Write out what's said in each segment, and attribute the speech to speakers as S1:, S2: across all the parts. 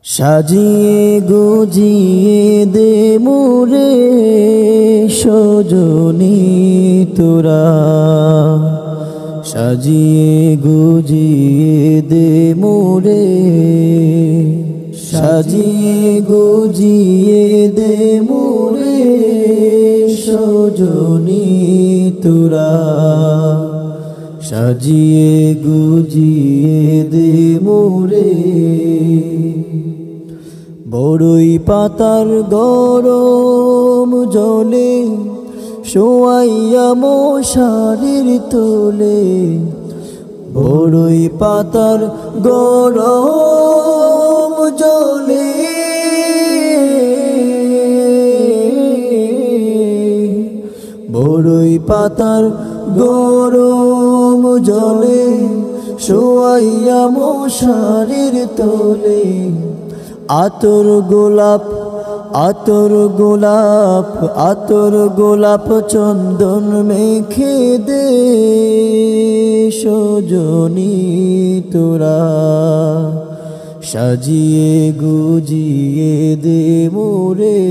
S1: সাজিয়ে গুজিয়ে দে মোরে সজনী তোরা, সাজিয়ে গুজিয়ে দে মোরে, সাজিয়ে গুজিয়ে দে মোরে সজনী তোরা, সাজিয়ে গুজিয়ে দে মোরে। বড়ই পাতার গরম জলে শোয়াইয়া মশারির তোলে, বড়ই পাতার গরম জলে বড়ই পাতার গরম জলে শোয়াইয়া মশারির তোলে, আতর গোলাপ আতর গোলাপ আতর গোলাপ চন্দন মেখে দে সজনী তোরা, সাজিয়ে গুজিয়ে দে মোরে,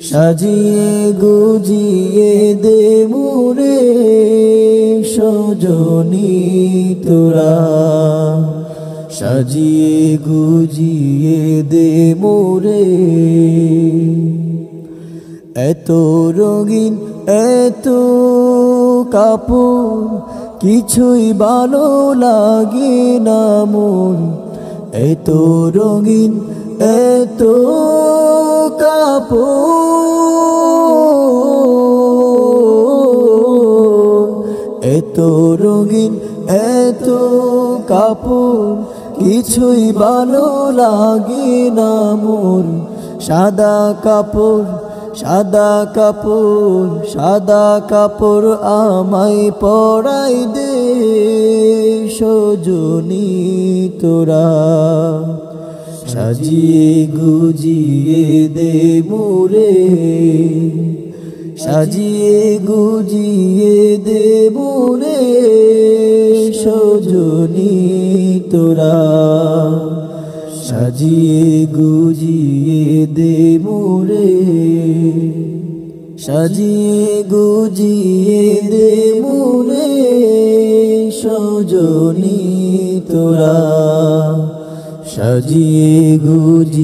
S1: সাজিয়ে গুজিয়ে দে মোরে সজনী তোরা, সাজিয়ে গুজিয়ে দে মোরে। এত রঙিন এত কাপড় কিছুই ভালো লাগে না মোর, এত রঙিন এত কাপড়, এত রঙিন এত কাপড় কিছুই ভালো লাগে না মোর, সাদা কাপড় সাদা কাপড় সাদা কাপড় আমায় পরাই দে সজনী তোরা, সাজিয়ে গুজিয়ে দে মোরে, সাজিয়ে গুজিয়ে দে মোরে সজনী তোরা, সাজিয়ে গুজিয়ে দে মোরে, সাজিয়ে গুজিয়ে দে মোরে সজনী তোরা, সাজিয়ে গুজিয়ে